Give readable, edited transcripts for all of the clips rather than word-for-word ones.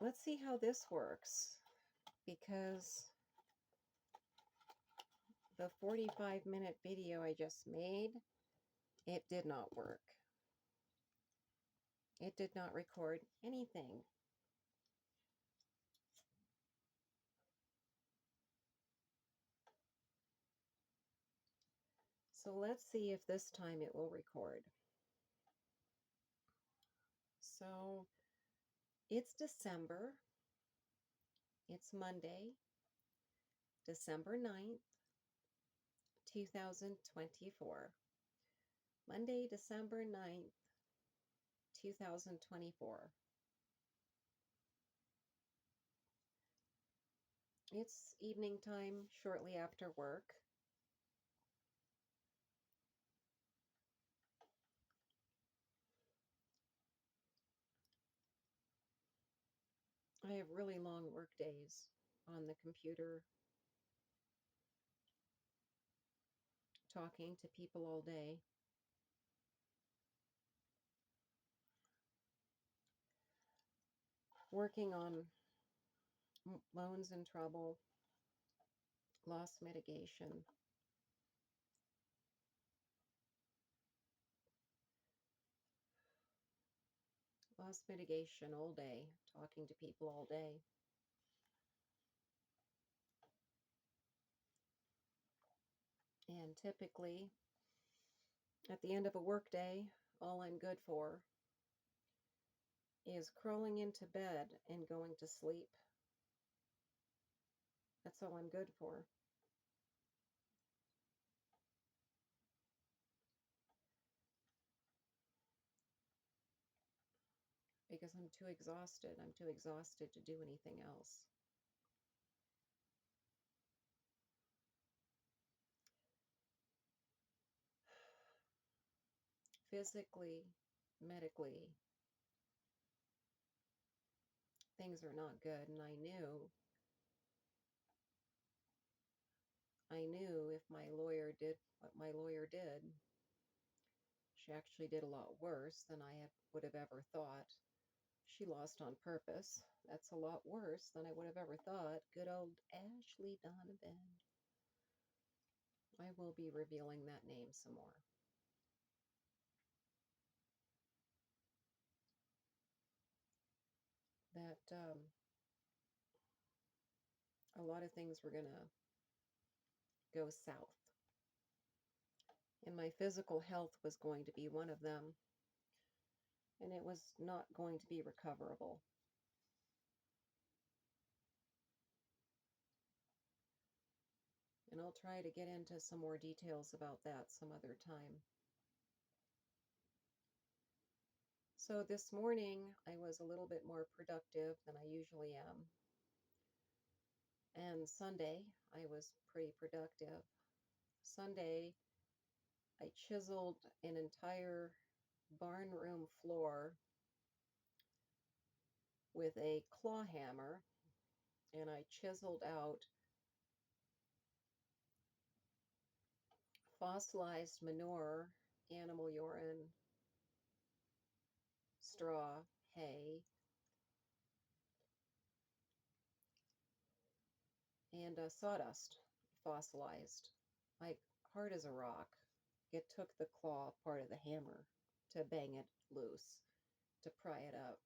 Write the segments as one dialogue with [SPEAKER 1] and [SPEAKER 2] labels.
[SPEAKER 1] let's see how this works, because the 45-minute video I just made, it did not work. It did not record anything. So let's see if this time it will record. So it's December. It's Monday, December 9th, 2024. Monday, December 9th, 2024. It's evening time, shortly after work. I have really long work days on the computer, talking to people all day. Working on loans in trouble, loss mitigation. Loss mitigation all day, talking to people all day. And typically, at the end of a workday, all I'm good for is crawling into bed and going to sleep. That's all I'm good for. Because I'm too exhausted. I'm too exhausted to do anything else. Physically, medically, things are not good. And I knew if my lawyer did what my lawyer did, she actually did a lot worse than I would have ever thought. She lost on purpose. That's a lot worse than I would have ever thought. Good old Ashley Donovan. I will be revealing that name some more. That a lot of things were going to go south. And my physical health was going to be one of them. And it was not going to be recoverable. And I'll try to get into some more details about that some other time. So this morning, I was a little bit more productive than I usually am. And Sunday, I was pretty productive. Sunday, I chiseled an entire barn room floor with a claw hammer, and I chiseled out fossilized manure, animal urine, straw, hay, and sawdust, fossilized, like hard as a rock. It took the claw part of the hammer to bang it loose, to pry it up.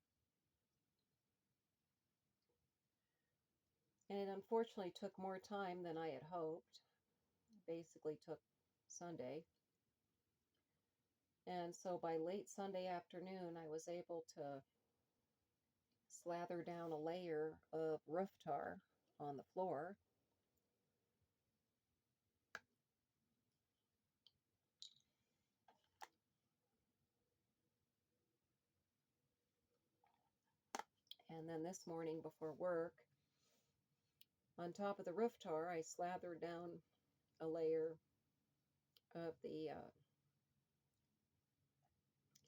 [SPEAKER 1] And it unfortunately took more time than I had hoped. It basically took Sunday. And so by late Sunday afternoon, I was able to slather down a layer of roof tar on the floor. And then this morning before work, on top of the roof tar, I slathered down a layer of the,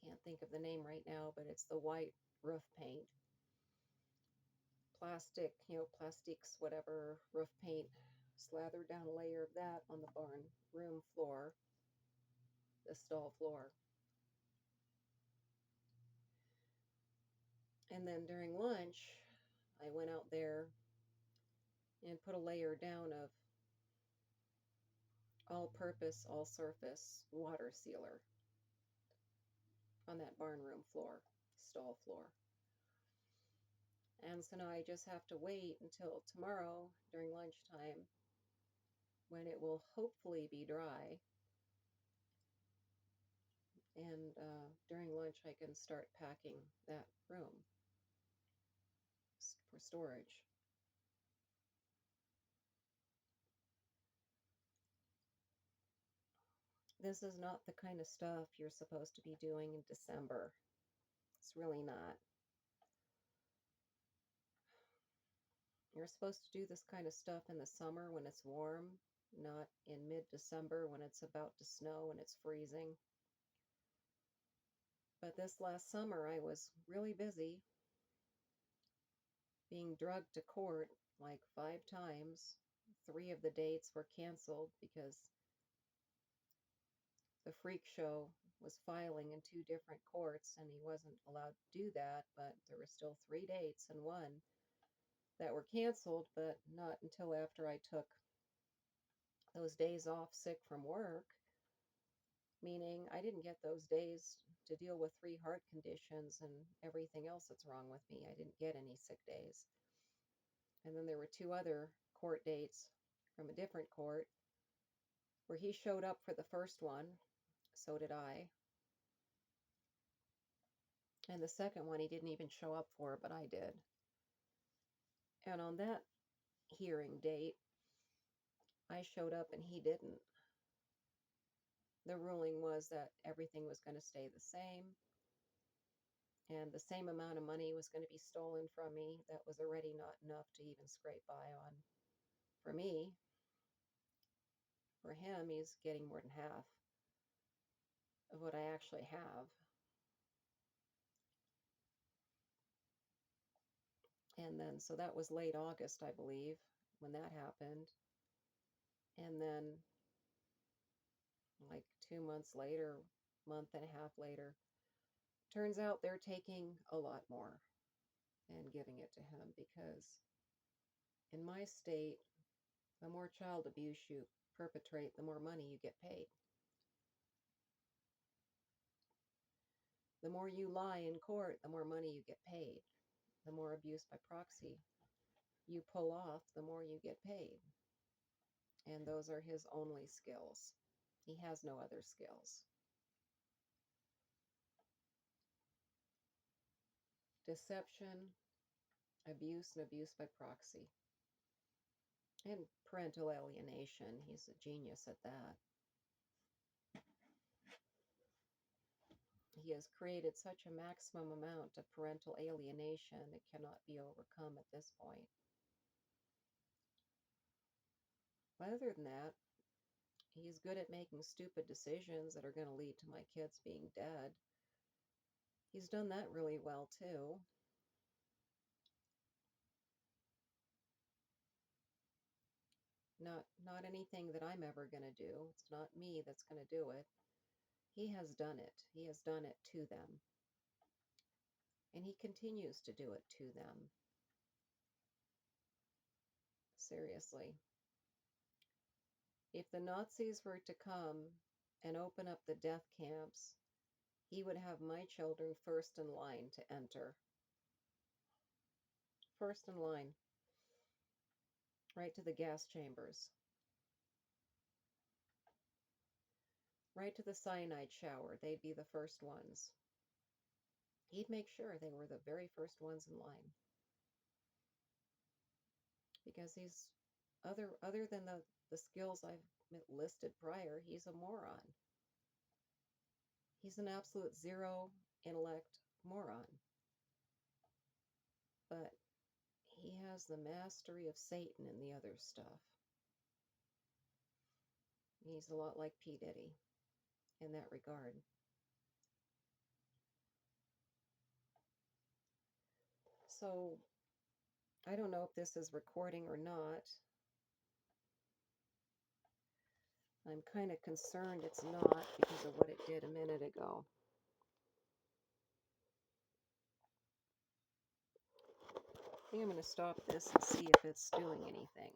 [SPEAKER 1] can't think of the name right now, but it's the white roof paint. Plastic, plastics, whatever, roof paint. Slathered down a layer of that on the barn room floor, the stall floor. And then during lunch, I went out there and put a layer down of all-purpose, all-surface water sealer on that barn room floor, stall floor. And so now I just have to wait until tomorrow during lunchtime when it will hopefully be dry. And during lunch, I can start packing that room for storage. This is not the kind of stuff you're supposed to be doing in December. It's really not. You're supposed to do this kind of stuff in the summer when it's warm, not in mid-December when it's about to snow and it's freezing. But this last summer, I was really busy being drugged to court like 5 times. 3 of the dates were canceled because the freak show was filing in 2 different courts and he wasn't allowed to do that, but there were still 3 dates and one that were canceled, but not until after I took those days off sick from work, meaning I didn't get those days to deal with 3 heart conditions and everything else that's wrong with me. I didn't get any sick days. And then there were 2 other court dates from a different court where he showed up for the first one. So did I. And the second one he didn't even show up for, but I did. And on that hearing date, I showed up and he didn't. The ruling was that everything was going to stay the same and the same amount of money was going to be stolen from me. That was already not enough to even scrape by on. For me, for him, he's getting more than half of what I actually have. And then, so that was late August, I believe, when that happened. And then, like 2 months later, month and a half later, turns out they're taking a lot more and giving it to him because in my state, the more child abuse you perpetrate, the more money you get paid. The more you lie in court, the more money you get paid. The more abuse by proxy you pull off, the more you get paid. And those are his only skills. He has no other skills. Deception, abuse, and abuse by proxy. And parental alienation. He's a genius at that. He has created such a maximum amount of parental alienation, it cannot be overcome at this point. But other than that, he's good at making stupid decisions that are going to lead to my kids being dead. He's done that really well, too. Not anything that I'm ever going to do. It's not me that's going to do it. He has done it. He has done it to them. And he continues to do it to them. Seriously. If the Nazis were to come and open up the death camps, he would have my children first in line to enter. First in line. Right to the gas chambers. Right to the cyanide shower. They'd be the first ones. He'd make sure they were the very first ones in line. Because he's, other than the skills I've listed prior, he's a moron. He's an absolute zero intellect moron. But he has the mastery of Satan and the other stuff. He's a lot like P. Diddy in that regard. So I don't know if this is recording or not. I'm kind of concerned it's not because of what it did a minute ago. think I'm going to stop this and see if it's doing anything.